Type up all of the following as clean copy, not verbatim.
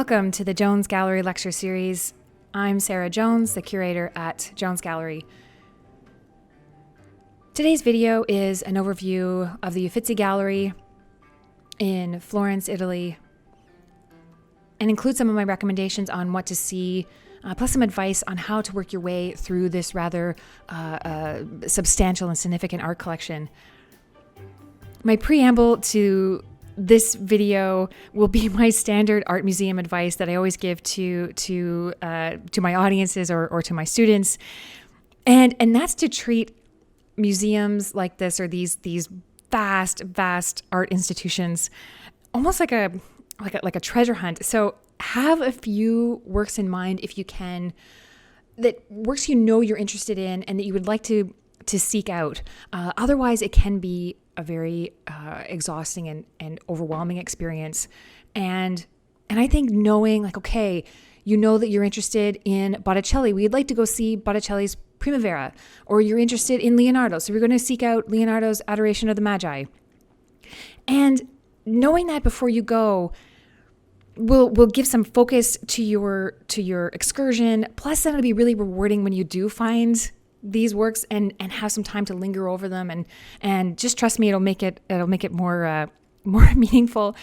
Welcome to the Jones Gallery Lecture Series. I'm Sarah Jones, the curator at Jones Gallery. Today's video is an overview of the Uffizi Gallery in Florence, Italy, and includes some of my recommendations on what to see, plus some advice on how to work your way through this rather substantial and significant art collection. My preamble to this video will be my standard art museum advice that I always give to my audiences or to my students, and that's to treat museums like this or these vast art institutions almost like a treasure hunt. So have a few works in mind if you can, that works you're interested in and that you would like to seek out. Otherwise, it can be a very exhausting and overwhelming experience. And I think knowing, okay, you know that you're interested in Botticelli. We'd like to go see Botticelli's Primavera, or you're interested in Leonardo. So we're going to seek out Leonardo's Adoration of the Magi. And knowing that before you go will give some focus to your excursion. Plus, that'll be really rewarding when you do find these works and have some time to linger over them, and just trust me, it'll make it more meaningful.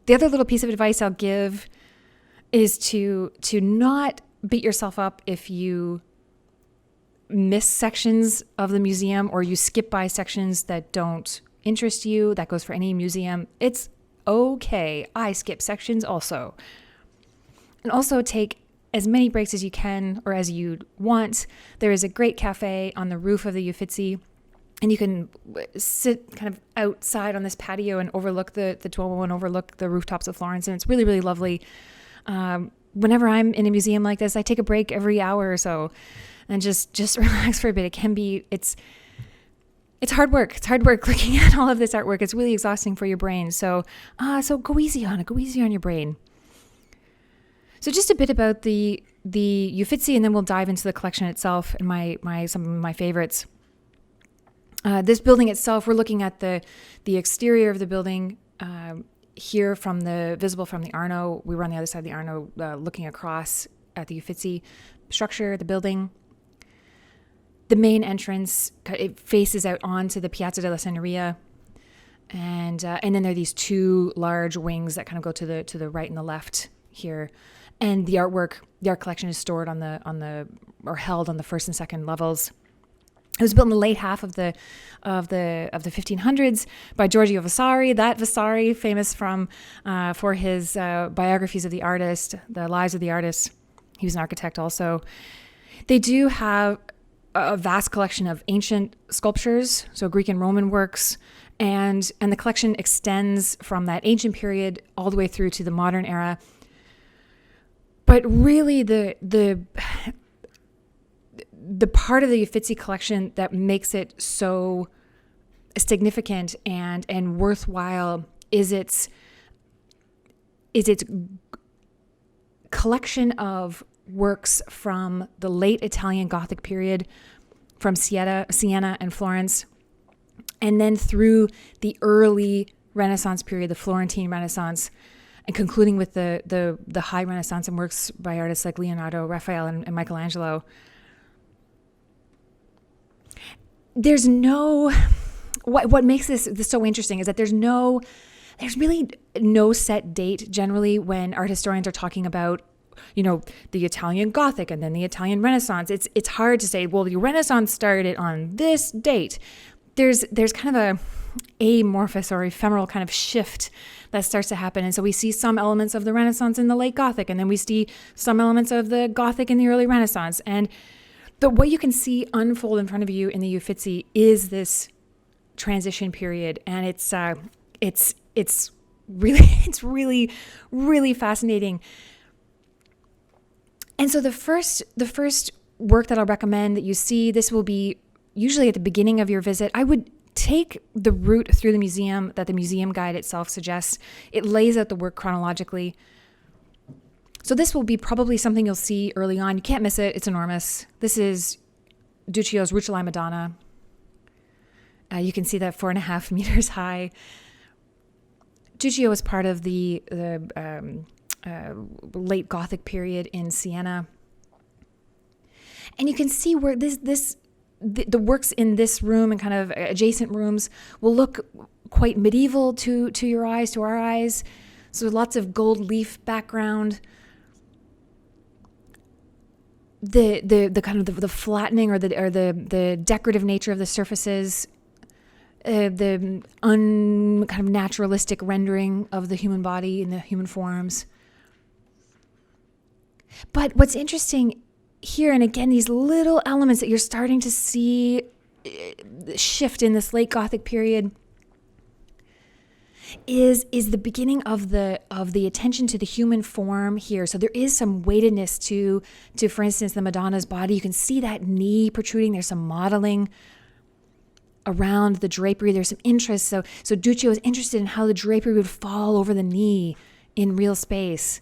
The other little piece of advice I'll give is to not beat yourself up if you miss sections of the museum or you skip by sections that don't interest you. That goes for any museum. It's okay. I skip sections also. And also take as many breaks as you can or as you want. There is a great cafe on the roof of the Uffizi, and you can sit kind of outside on this patio and overlook the Duomo and overlook the rooftops of Florence, and it's really, really lovely. Whenever I'm in a museum like this, I take a break every hour or so and just relax for a bit. It's hard work. It's hard work looking at all of this artwork. It's really exhausting for your brain. So go easy on it. Go easy on your brain. So just a bit about the Uffizi, and then we'll dive into the collection itself and some of my favorites. This building itself, we're looking at the exterior of the building here visible from the Arno. We were on the other side of the Arno looking across at the Uffizi structure, the building. The main entrance, it faces out onto the Piazza della Signoria. And then there are these two large wings that kind of go to the right and the left here. And the art collection is stored or held on the first and second levels. It was built in the late half of the 1500s by Giorgio Vasari. That Vasari, famous for his biographies of the artist, the lives of the artists. He was an architect also. They do have a vast collection of ancient sculptures, so Greek and Roman works, and the collection extends from that ancient period all the way through to the modern era. But really, the part of the Uffizi collection that makes it so significant and worthwhile is its collection of works from the late Italian Gothic period, from Siena and Florence, and then through the early Renaissance period, the Florentine Renaissance, and concluding with the High Renaissance and works by artists like Leonardo, Raphael, and Michelangelo. There's what makes this so interesting is that there's really no set date generally when art historians are talking about, the Italian Gothic and then the Italian Renaissance. It's hard to say, well, the Renaissance started on this date. There's kind of a amorphous or ephemeral kind of shift that starts to happen. And so we see some elements of the Renaissance in the late Gothic, and then we see some elements of the Gothic in the early Renaissance. And what you can see unfold in front of you in the Uffizi is this transition period. And it's really, really fascinating. And so the first work that I'll recommend that you see, this will be usually at the beginning of your visit. I would take the route through the museum that the museum guide itself suggests. It lays out the work chronologically. So this will be probably something you'll see early on. You can't miss it. It's enormous. This is Duccio's Rucellai Madonna. You can see that 4.5 meters high. Duccio was part of the late Gothic period in Siena. And you can see where the works in this room and kind of adjacent rooms will look quite medieval to your eyes, to our eyes. So lots of gold leaf background. The kind of the flattening or the decorative nature of the surfaces, the kind of naturalistic rendering of the human body and the human forms. But what's interesting here, and again, these little elements that you're starting to see shift in this late Gothic period, is the beginning of the attention to the human form here. So there is some weightedness to for instance, the Madonna's body. You can see that knee protruding. There's some modeling around the drapery. There's some interest. So Duccio is interested in how the drapery would fall over the knee in real space.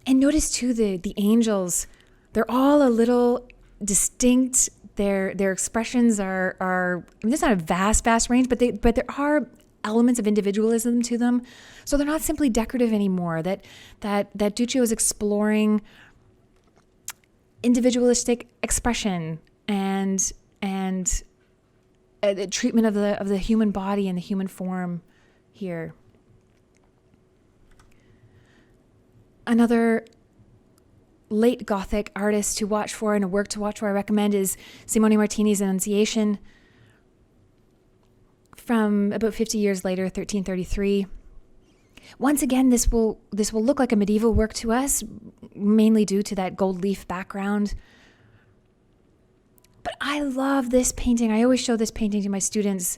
And notice too the angels. They're all a little distinct. Their expressions are I mean, there's not a vast range, but there are elements of individualism to them. So they're not simply decorative anymore. That Duccio is exploring individualistic expression and the treatment of the human body and the human form here. Another late Gothic artist to watch for and a work to watch for I recommend is Simone Martini's Annunciation from about 50 years later, 1333. Once again, this will look like a medieval work to us, mainly due to that gold leaf background. But I love this painting. I always show this painting to my students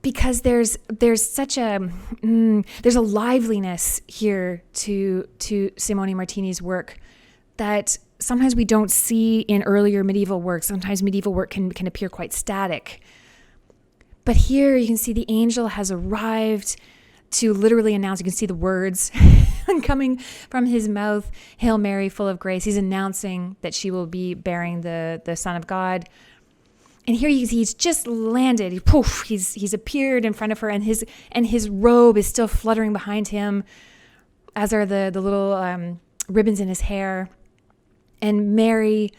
because there's such a there's a liveliness here to Simone Martini's work that sometimes we don't see in earlier medieval works. Sometimes medieval work can appear quite static. But here you can see the angel has arrived to literally announce. You can see the words coming from his mouth, "Hail Mary, full of grace." He's announcing that she will be bearing the Son of God. And here he's just landed. Poof! He's appeared in front of her, and his robe is still fluttering behind him, as are the little ribbons in his hair. And Mary,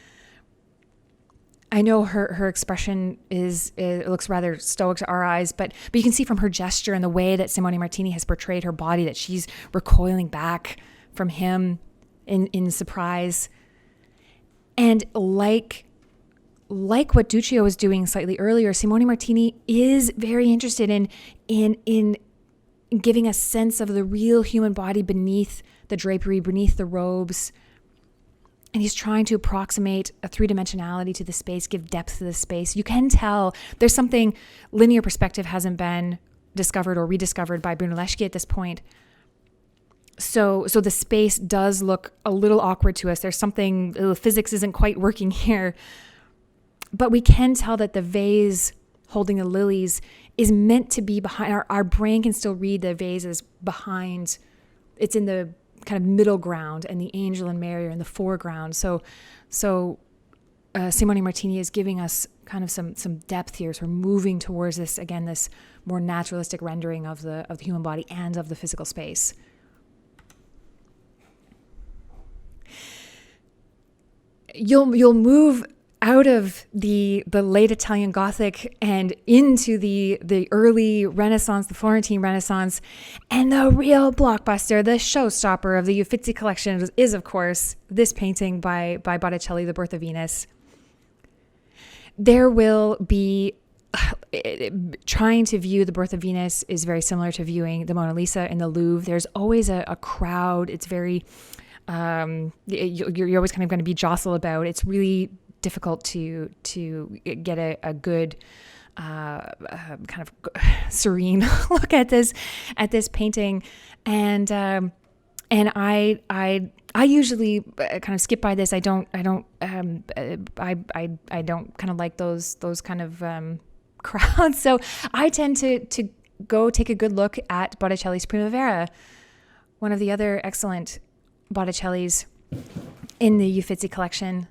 I know her expression it looks rather stoic to our eyes, but you can see from her gesture and the way that Simone Martini has portrayed her body that she's recoiling back from him in surprise. And like what Duccio was doing slightly earlier, Simone Martini is very interested in giving a sense of the real human body beneath the drapery, beneath the robes. And he's trying to approximate a three-dimensionality to the space, give depth to the space. You can tell there's something linear perspective hasn't been discovered or rediscovered by Brunelleschi at this point. So the space does look a little awkward to us. There's something, physics isn't quite working here. But we can tell that the vase holding the lilies is meant to be behind. Our brain can still read the vase as behind. It's in the kind of middle ground, and the angel and Mary are in the foreground. So Simone Martini is giving us kind of some depth here. So we're moving towards this more naturalistic rendering of the human body and of the physical space. You'll move out of the late Italian Gothic and into the early Renaissance, the Florentine Renaissance, and the real blockbuster, the showstopper of the Uffizi collection is, of course, this painting by Botticelli, The Birth of Venus. There will be trying to view The Birth of Venus is very similar to viewing the Mona Lisa in the Louvre. There's always a crowd. It's very you're always kind of going to be jostled about. It's really difficult to get a good kind of serene look at this painting, and I usually kind of skip by this. I don't kind of like those kind of crowds, so I tend to go take a good look at Botticelli's Primavera, one of the other excellent Botticellis in the Uffizi collection.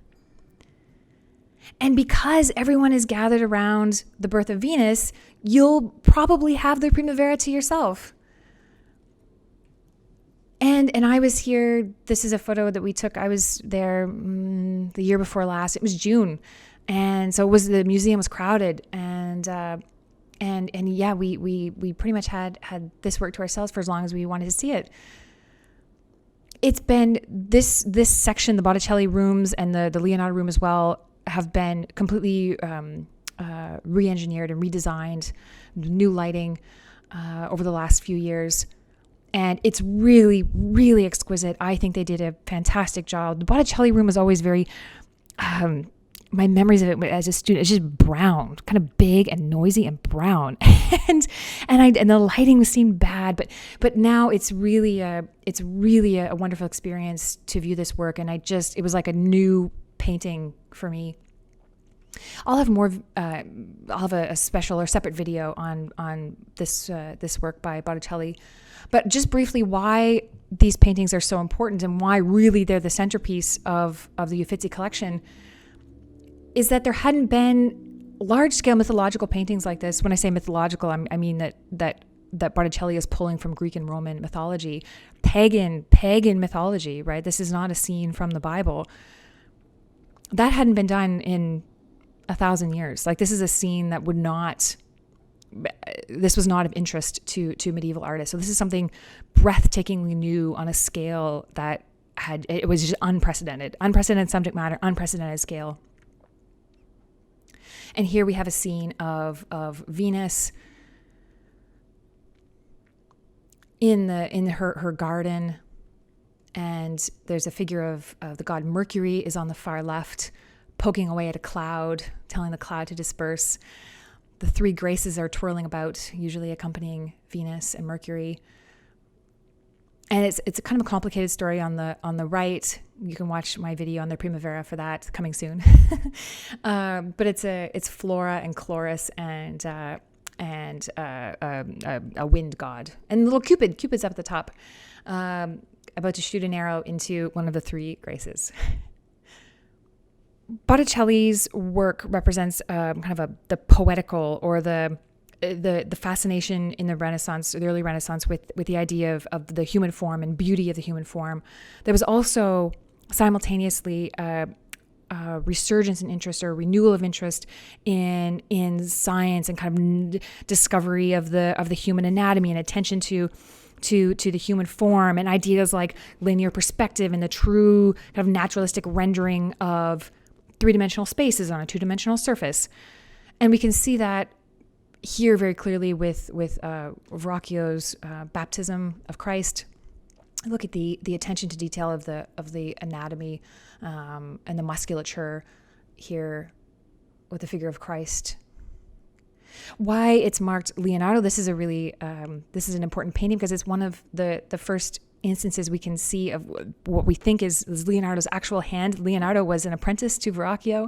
And because everyone is gathered around The Birth of Venus, you'll probably have the Primavera to yourself. And I was here. This is a photo that we took. I was there the year before last. It was June, and so the museum was crowded, and yeah, we pretty much had this work to ourselves for as long as we wanted to see it. It's been this section, the Botticelli rooms and the Leonardo room as well, have been completely re-engineered and redesigned, new lighting over the last few years. And it's really, really exquisite. I think they did a fantastic job. The Botticelli room was always very, my memories of it as a student, it's just brown, kind of big and noisy and brown. and the lighting seemed bad, but now it's really a wonderful experience to view this work. And it was like a new painting for me. I'll have a special or separate video on this work by Botticelli. But just briefly, why these paintings are so important and why really they're the centerpiece of the Uffizi collection is that there hadn't been large-scale mythological paintings like this. When I say mythological, I mean that Botticelli is pulling from Greek and Roman mythology, pagan mythology, right? This is not a scene from the Bible. That hadn't been done in 1,000 years. Like, this is a scene that this was not of interest to medieval artists. So this is something breathtakingly new on a scale that it was just unprecedented subject matter, unprecedented scale. And here we have a scene of Venus in her garden, and there's a figure of the god Mercury is on the far left, poking away at a cloud, telling the cloud to disperse. The three graces are twirling about, usually accompanying Venus and Mercury. And it's a kind of a complicated story on the right. You can watch my video on the Primavera for that, coming soon. But it's Flora and Chloris and a wind god, and little Cupid's up at the top, about to shoot an arrow into one of the three graces. Botticelli's work represents kind of the poetical, or the fascination in the Renaissance, the early Renaissance, with the idea of the human form and beauty of the human form. There was also simultaneously a resurgence in interest, or renewal of interest in science and kind of discovery of the human anatomy and attention to the human form, and ideas like linear perspective and the true kind of naturalistic rendering of three-dimensional spaces on a two-dimensional surface. And we can see that here very clearly with Verrocchio's baptism of Christ. Look at the attention to detail of the anatomy and the musculature here with the figure of Christ. Why it's marked Leonardo? This is this is an important painting because it's one of the first instances we can see of what we think is Leonardo's actual hand. Leonardo was an apprentice to Verrocchio,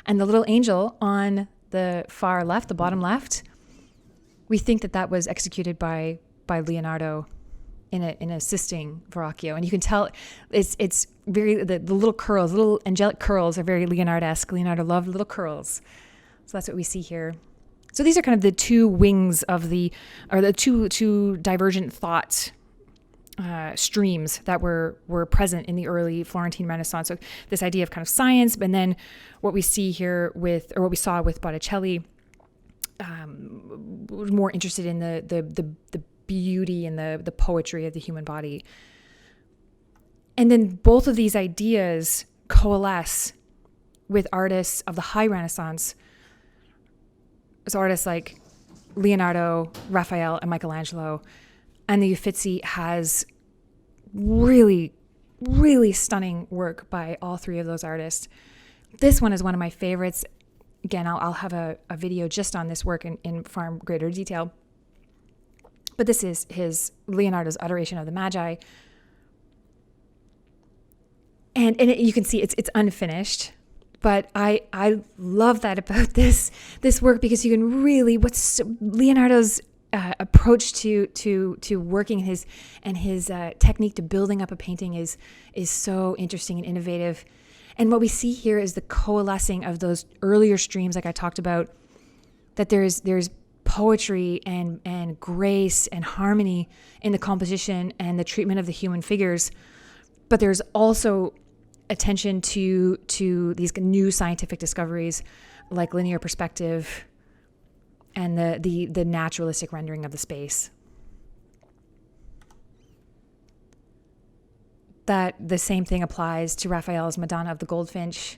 and the little angel on the far left, the bottom left, we think that was executed by Leonardo in assisting Verrocchio. And you can tell it's very, the little curls, little angelic curls are very Leonardo-esque. Leonardo loved little curls. So that's what we see here. So these are kind of the two wings of the two divergent thought streams that were present in the early Florentine Renaissance. So this idea of kind of science, and then what we see here what we saw with Botticelli, was more interested in the beauty and the poetry of the human body. And then both of these ideas coalesce with artists of the high Renaissance. So artists like Leonardo, Raphael, and Michelangelo. And the Uffizi has really, really stunning work by all three of those artists. This one is one of my favorites. Again, I'll have a video just on this work in far greater detail. But this is Leonardo's Adoration of the Magi. And you can see it's unfinished. But I love that about this work, because you can really, Leonardo's approach to working his technique to building up a painting is so interesting and innovative. And what we see here is the coalescing of those earlier streams, like I talked about, that there's poetry and grace and harmony in the composition and the treatment of the human figures. But there's also attention to these new scientific discoveries like linear perspective and the naturalistic rendering of the space. That the same thing applies to Raphael's Madonna of the Goldfinch.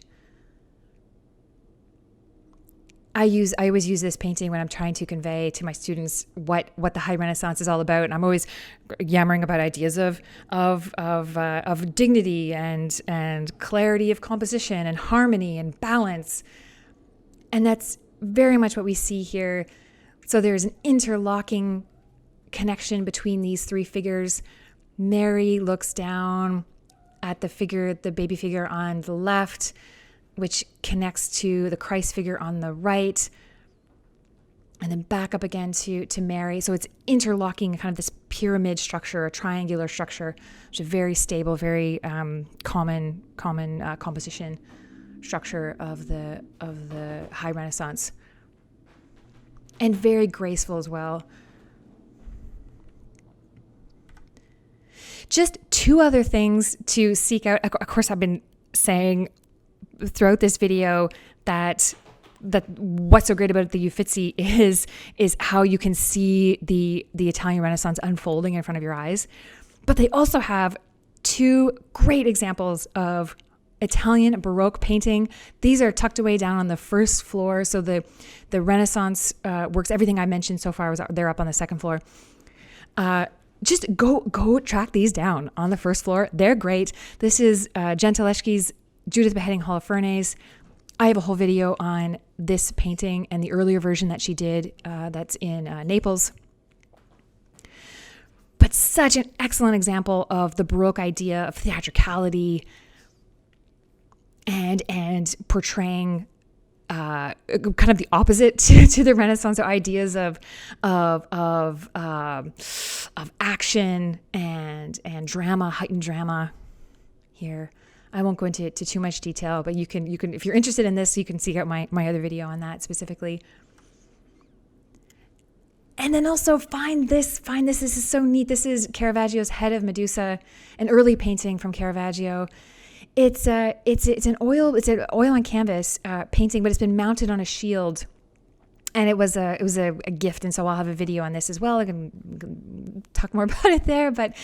I always use this painting when I'm trying to convey to my students what the High Renaissance is all about, and I'm always yammering about ideas of dignity and clarity of composition and harmony and balance, and that's very much what we see here. So there's an interlocking connection between these three figures. Mary looks down at the baby figure on the left, which connects to the Christ figure on the right, and then back up again to Mary. So it's interlocking kind of this pyramid structure, a triangular structure, which is a very stable, very common composition structure of the High Renaissance, and very graceful as well. Just two other things to seek out. Of course, I've been saying throughout this video that what's so great about the Uffizi is how you can see the Italian Renaissance unfolding in front of your eyes. But they also have two great examples of Italian Baroque painting. These are tucked away down on the first floor. So the Renaissance works, everything I mentioned so far, they're up on the second floor. Just go track these down on the first floor. They're great. This is Gentileschi's Judith Beheading Holofernes. I have a whole video on this painting and the earlier version that she did that's in Naples. But such an excellent example of the Baroque idea of theatricality and portraying kind of the opposite to the Renaissance, so ideas of action and drama, heightened drama here. I won't go into too much detail, but you can if you're interested in this, you can seek out my other video on that specifically. And then also find this. This is so neat. This is Caravaggio's Head of Medusa, an early painting from Caravaggio. It's an oil on canvas painting, but it's been mounted on a shield, and it was a gift. And so I'll have a video on this as well. I can talk more about it there, but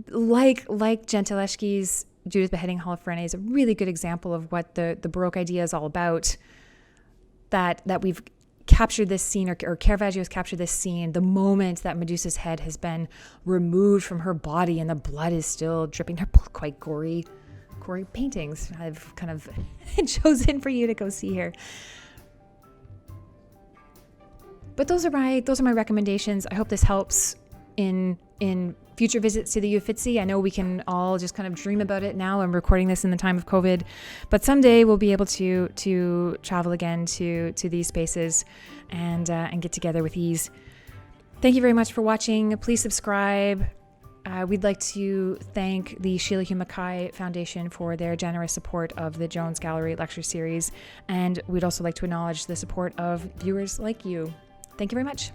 like Gentileschi's Judith Beheading Holofernes, a really good example of what the Baroque idea is all about. That we've captured this scene, or Caravaggio has captured this scene, the moment that Medusa's head has been removed from her body and the blood is still dripping. They're both quite gory paintings I've kind of chosen for you to go see here. But those are my recommendations. I hope this helps in future visits to the Uffizi. I know we can all just kind of dream about it now. I'm recording this in the time of COVID, but someday we'll be able to travel again to these spaces and get together with ease. Thank you very much for watching. Please subscribe. We'd like to thank the Sheila Hugh Mackay Foundation for their generous support of the Jones Gallery Lecture Series, and we'd also like to acknowledge the support of viewers like you. Thank you very much.